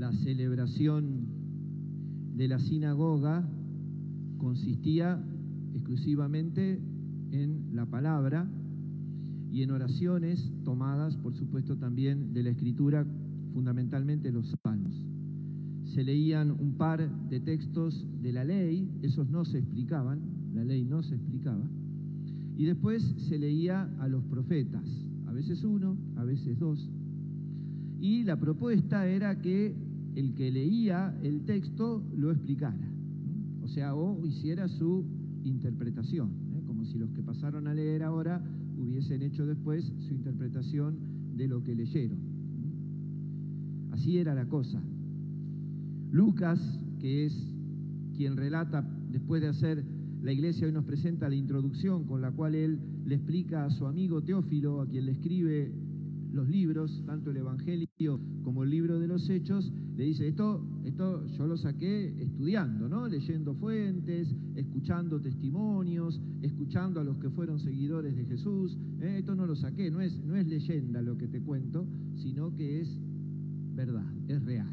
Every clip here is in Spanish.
la celebración de la sinagoga consistía exclusivamente en la palabra y en oraciones tomadas, por supuesto, también de la Escritura, fundamentalmente los salmos. Se leían un par de textos de la ley, esos no se explicaban, la ley no se explicaba, y después se leía a los profetas, a veces uno, a veces dos, y la propuesta era que el que leía el texto lo explicara, o sea, o hiciera su interpretación, como si los que pasaron a leer ahora hubiesen hecho después su interpretación de lo que leyeron. Así era la cosa. Lucas, que es quien relata, después de hacer la Iglesia hoy nos presenta la introducción con la cual él le explica a su amigo Teófilo, a quien le escribe los libros, tanto el Evangelio como el libro de los Hechos, le dice, esto yo lo saqué estudiando, ¿no? Leyendo fuentes, escuchando testimonios, escuchando a los que fueron seguidores de Jesús. Esto no lo saqué, no es leyenda lo que te cuento, sino que es verdad, es real.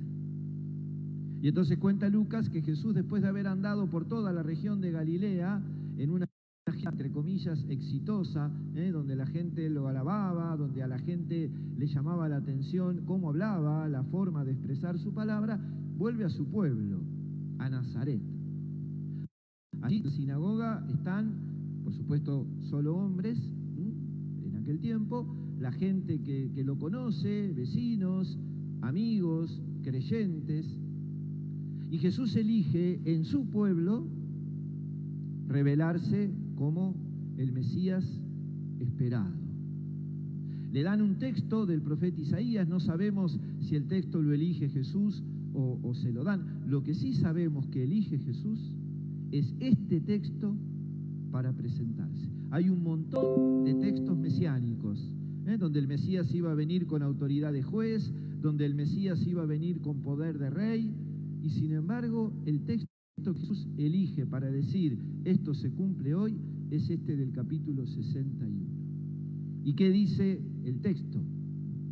Y entonces cuenta Lucas que Jesús, después de haber andado por toda la región de Galilea, en una gira, entre comillas, exitosa, donde la gente lo alababa, donde a la gente le llamaba la atención cómo hablaba, la forma de expresar su palabra, vuelve a su pueblo, a Nazaret. Allí en la sinagoga están, por supuesto, solo hombres, en aquel tiempo, la gente que lo conoce, vecinos, amigos, creyentes. Y Jesús elige en su pueblo revelarse como el Mesías esperado. Le dan un texto del profeta Isaías, no sabemos si el texto lo elige Jesús o se lo dan. Lo que sí sabemos que elige Jesús es este texto para presentarse. Hay un montón de textos mesiánicos, donde el Mesías iba a venir con autoridad de juez, donde el Mesías iba a venir con poder de rey, y sin embargo el texto que Jesús elige para decir esto se cumple hoy es este del capítulo 61. ¿Y qué dice el texto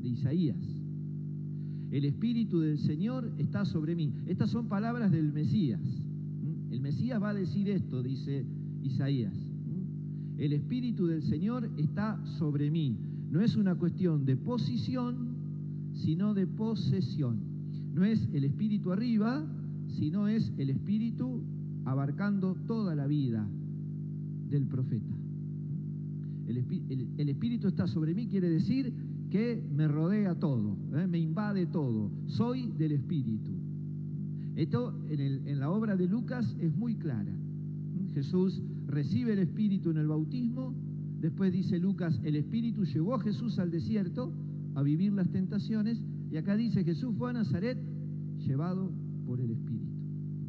de Isaías? El Espíritu del Señor está sobre mí. Estas son palabras del Mesías. El Mesías va a decir esto, dice Isaías. El Espíritu del Señor está sobre mí. No es una cuestión de posición, sino de posesión. No es el Espíritu arriba, sino es el Espíritu abarcando toda la vida del profeta. El Espíritu está sobre mí, quiere decir que me rodea todo, me invade todo. Soy del Espíritu. Esto en la obra de Lucas es muy clara. Jesús recibe el Espíritu en el bautismo, después dice Lucas, el Espíritu llevó a Jesús al desierto a vivir las tentaciones, y acá dice Jesús fue a Nazaret llevado por el Espíritu.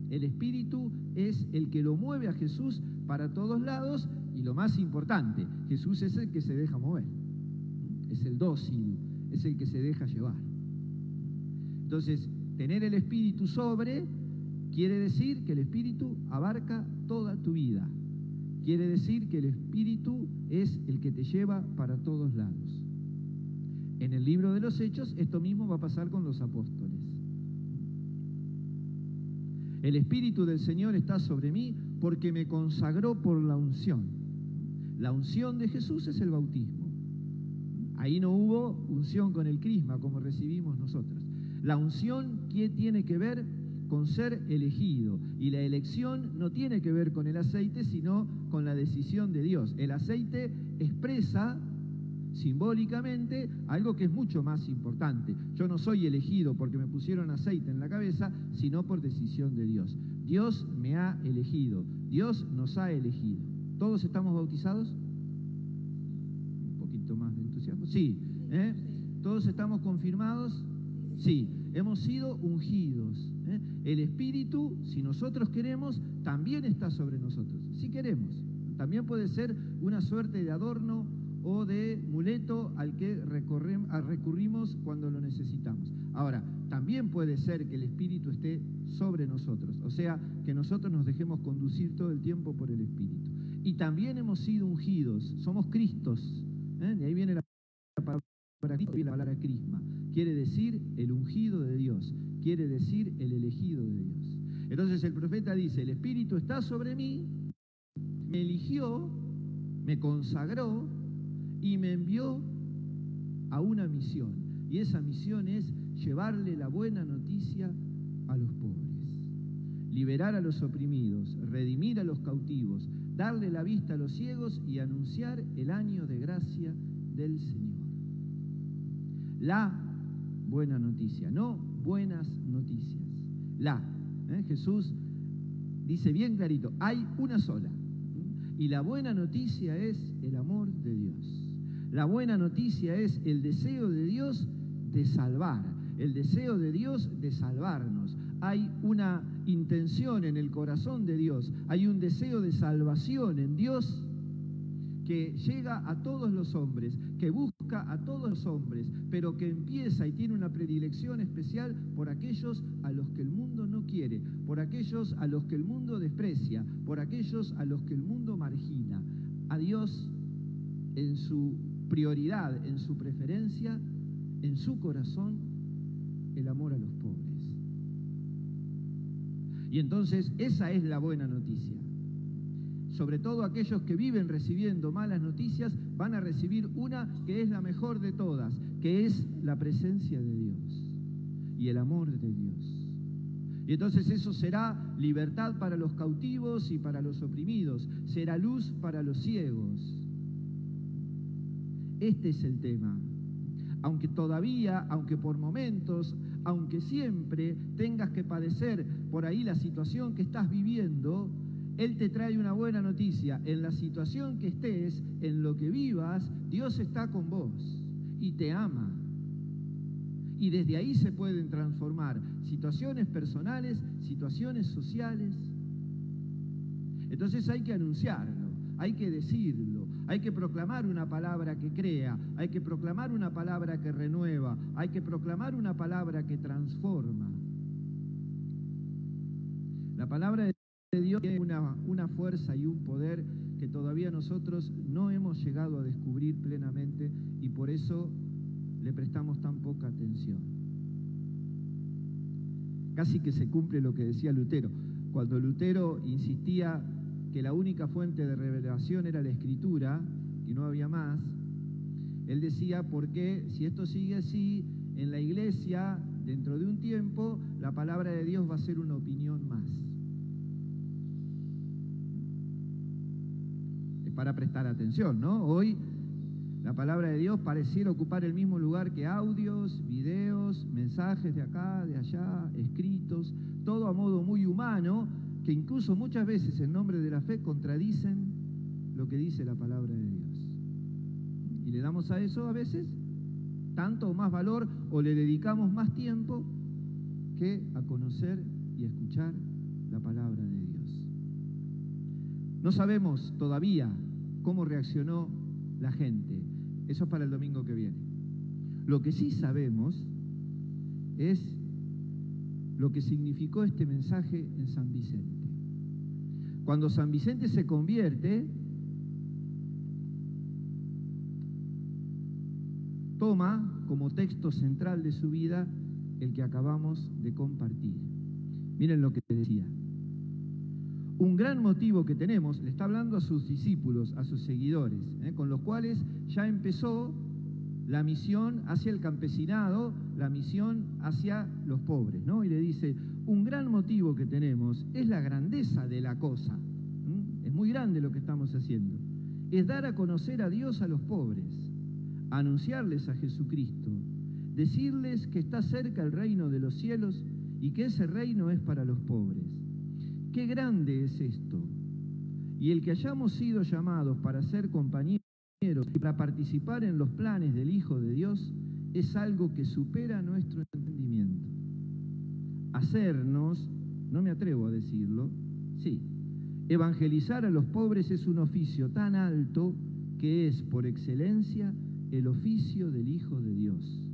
El Espíritu es el que lo mueve a Jesús para todos lados, y lo más importante, Jesús es el que se deja mover, es el dócil, es el que se deja llevar. Entonces, tener el Espíritu sobre quiere decir que el Espíritu abarca toda tu vida, quiere decir que el Espíritu es el que te lleva para todos lados. En el libro de los Hechos, esto mismo va a pasar con los apóstoles. El Espíritu del Señor está sobre mí porque me consagró por la unción. La unción de Jesús es el bautismo. Ahí no hubo unción con el crisma como recibimos nosotros. La unción, ¿qué tiene que ver? Con ser elegido. Y la elección no tiene que ver con el aceite, sino con la decisión de Dios. El aceite expresa simbólicamente algo que es mucho más importante. Yo no soy elegido porque me pusieron aceite en la cabeza, sino por decisión de Dios. Dios me ha elegido, Dios nos ha elegido. ¿Todos estamos bautizados? Un poquito más de entusiasmo. Sí. ¿Todos estamos confirmados? Sí. Hemos sido ungidos. El Espíritu, si nosotros queremos, también está sobre nosotros. Si queremos. También puede ser una suerte de adorno o de muleto al que recurrimos cuando lo necesitamos. Ahora, también puede ser que el Espíritu esté sobre nosotros, o sea, que nosotros nos dejemos conducir todo el tiempo por el Espíritu. Y también hemos sido ungidos, somos Cristos, de ahí viene la palabra Cristo y la palabra crisma, quiere decir el ungido de Dios. quiere decir el elegido de Dios. Entonces el profeta dice, el Espíritu está sobre mí, me eligió, me consagró y me envió a una misión. Y esa misión es llevarle la buena noticia a los pobres, liberar a los oprimidos, redimir a los cautivos, darle la vista a los ciegos y anunciar el año de gracia del Señor. La buena noticia, no buenas noticias. Jesús dice bien clarito, hay una sola. Y la buena noticia es el amor de Dios. La buena noticia es el deseo de Dios de salvar, el deseo de Dios de salvarnos. Hay una intención en el corazón de Dios, hay un deseo de salvación en Dios que llega a todos los hombres, que busca a todos los hombres, pero que empieza y tiene una predilección especial por aquellos a los que el mundo no quiere, por aquellos a los que el mundo desprecia, por aquellos a los que el mundo margina. A Dios, en su prioridad, en su preferencia, en su corazón, el amor a los pobres. Y entonces esa es la buena noticia. Sobre todo aquellos que viven recibiendo malas noticias van a recibir una que es la mejor de todas, que es la presencia de Dios y el amor de Dios. Y entonces eso será libertad para los cautivos y para los oprimidos, será luz para los ciegos. Este es el tema. Aunque todavía, aunque por momentos, aunque siempre tengas que padecer por ahí la situación que estás viviendo, Él te trae una buena noticia. En la situación que estés, en lo que vivas, Dios está con vos y te ama. Y desde ahí se pueden transformar situaciones personales, situaciones sociales. Entonces hay que anunciarlo, hay que decirlo, hay que proclamar una palabra que crea, hay que proclamar una palabra que renueva, hay que proclamar una palabra que transforma. La palabra de Dios tiene una fuerza y un poder que todavía nosotros no hemos llegado a descubrir plenamente y por eso le prestamos tan poca atención. Casi que se cumple lo que decía Lutero. Cuando Lutero insistía que la única fuente de revelación era la Escritura y no había más, él decía, porque si esto sigue así, en la iglesia, dentro de un tiempo, la palabra de Dios va a ser una opinión más. Es para prestar atención, ¿no? Hoy la palabra de Dios pareciera ocupar el mismo lugar que audios, videos, mensajes de acá, de allá, escritos, todo a modo muy humano, que incluso muchas veces en nombre de la fe contradicen lo que dice la palabra de Dios. Y le damos a eso a veces tanto o más valor o le dedicamos más tiempo que a conocer y escuchar la palabra de Dios. No sabemos todavía cómo reaccionó la gente. Eso es para el domingo que viene. Lo que sí sabemos es lo que significó este mensaje en San Vicente. Cuando San Vicente se convierte, toma como texto central de su vida el que acabamos de compartir. Miren lo que decía. Un gran motivo que tenemos, le está hablando a sus discípulos, a sus seguidores, con los cuales ya empezó la misión hacia el campesinado, la misión hacia los pobres, ¿no? Y le dice, un gran motivo que tenemos es la grandeza de la cosa. Es muy grande lo que estamos haciendo. Es dar a conocer a Dios a los pobres, anunciarles a Jesucristo, decirles que está cerca el reino de los cielos y que ese reino es para los pobres. ¡Qué grande es esto! Y el que hayamos sido llamados para ser compañeros y para participar en los planes del Hijo de Dios es algo que supera nuestro entendimiento. Hacernos, no me atrevo a decirlo, sí, evangelizar a los pobres es un oficio tan alto que es, por excelencia, el oficio del Hijo de Dios.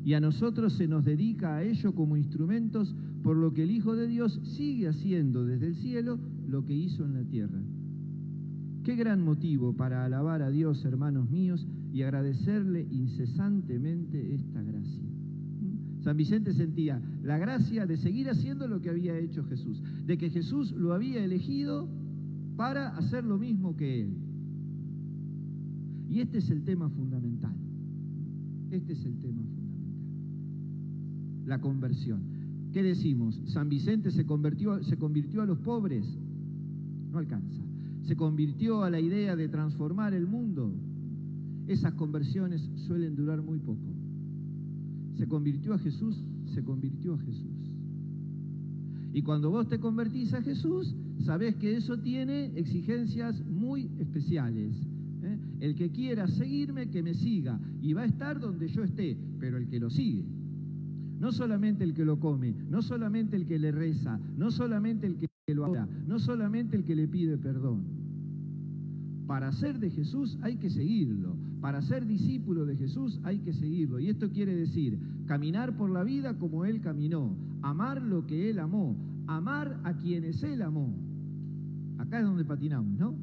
Y a nosotros se nos dedica a ello como instrumentos, por lo que el Hijo de Dios sigue haciendo desde el cielo lo que hizo en la tierra. Qué gran motivo para alabar a Dios, hermanos míos, y agradecerle incesantemente esta gracia. San Vicente sentía la gracia de seguir haciendo lo que había hecho Jesús, de que Jesús lo había elegido para hacer lo mismo que él. Y este es el tema fundamental. Este es el tema fundamental. La conversión. ¿Qué decimos? ¿San Vicente se convirtió a los pobres? No alcanza. ¿Se convirtió a la idea de transformar el mundo? Esas conversiones suelen durar muy poco. ¿Se convirtió a Jesús? Se convirtió a Jesús. Y cuando vos te convertís a Jesús, sabés que eso tiene exigencias muy especiales. El que quiera seguirme, que me siga, y va a estar donde yo esté, pero el que lo sigue. No solamente el que lo come, no solamente el que le reza, no solamente el que lo adora, no solamente el que le pide perdón. Para ser de Jesús hay que seguirlo. Para ser discípulo de Jesús hay que seguirlo. Y esto quiere decir caminar por la vida como Él caminó, amar lo que Él amó, amar a quienes Él amó. Acá es donde patinamos, ¿no?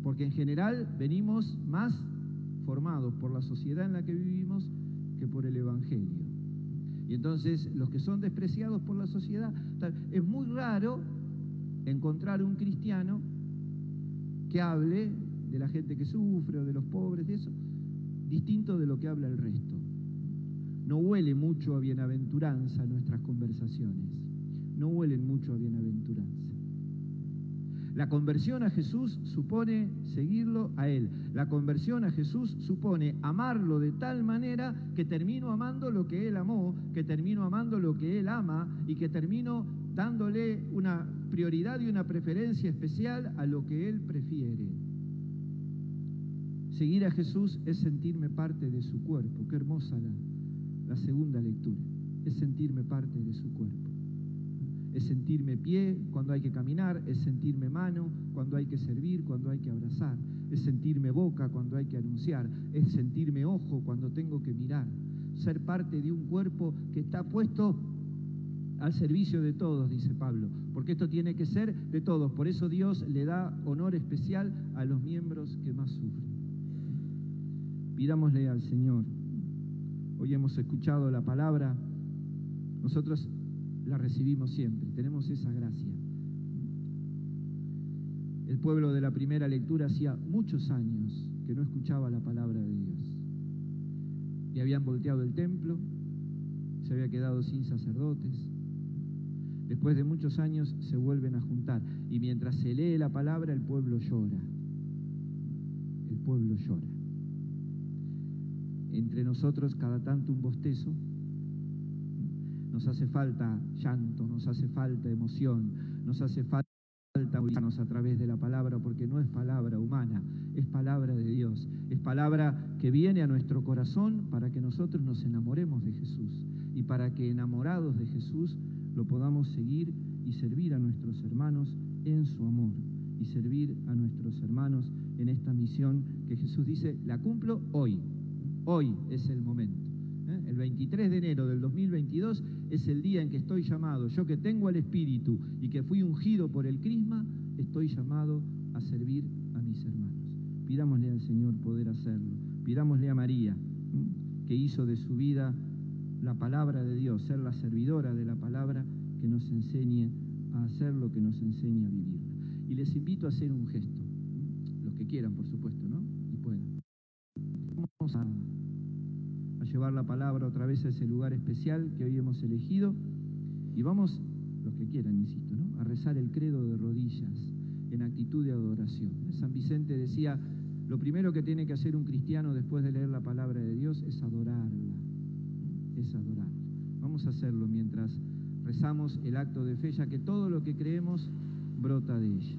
Porque en general venimos más formados por la sociedad en la que vivimos que por el Evangelio. Y entonces los que son despreciados por la sociedad, es muy raro encontrar un cristiano que hable de la gente que sufre o de los pobres, de eso, distinto de lo que habla el resto. No huele mucho a bienaventuranza nuestras conversaciones, no huelen mucho a bienaventuranza. La conversión a Jesús supone seguirlo a Él. La conversión a Jesús supone amarlo de tal manera que termino amando lo que Él amó, que termino amando lo que Él ama y que termino dándole una prioridad y una preferencia especial a lo que Él prefiere. Seguir a Jesús es sentirme parte de su cuerpo. Qué hermosa la segunda lectura. Es sentirme parte de su cuerpo. Es sentirme pie cuando hay que caminar, es sentirme mano cuando hay que servir, cuando hay que abrazar, es sentirme boca cuando hay que anunciar, es sentirme ojo cuando tengo que mirar, ser parte de un cuerpo que está puesto al servicio de todos, dice Pablo, porque esto tiene que ser de todos, por eso Dios le da honor especial a los miembros que más sufren. Pidámosle al Señor. Hoy hemos escuchado la palabra, nosotros la recibimos siempre, tenemos esa gracia. El pueblo de la primera lectura hacía muchos años que no escuchaba la palabra de Dios. Y habían volteado el templo, se había quedado sin sacerdotes. Después de muchos años se vuelven a juntar. Y mientras se lee la palabra, el pueblo llora. El pueblo llora. Entre nosotros cada tanto un bostezo. Nos hace falta llanto, nos hace falta emoción, nos hace falta movilizarnos a través de la palabra, porque no es palabra humana, es palabra de Dios, es palabra que viene a nuestro corazón para que nosotros nos enamoremos de Jesús y para que enamorados de Jesús lo podamos seguir y servir a nuestros hermanos en su amor y servir a nuestros hermanos en esta misión que Jesús dice, la cumplo hoy, hoy es el momento. El 23 de enero del 2022 es el día en que estoy llamado, yo que tengo el Espíritu y que fui ungido por el Crisma, estoy llamado a servir a mis hermanos. Pidámosle al Señor poder hacerlo, pidámosle a María, que hizo de su vida la palabra de Dios, ser la servidora de la palabra, que nos enseñe a hacer lo que nos enseñe a vivirla. Y les invito a hacer un gesto, los que quieran, por supuesto, ¿no? Y puedan. Vamos a llevar la palabra otra vez a ese lugar especial que hoy hemos elegido y vamos, los que quieran, insisto, ¿no?, a rezar el credo de rodillas en actitud de adoración. San Vicente decía, lo primero que tiene que hacer un cristiano después de leer la palabra de Dios es adorarla, es adorarla. Vamos a hacerlo mientras rezamos el acto de fe, ya que todo lo que creemos brota de ella.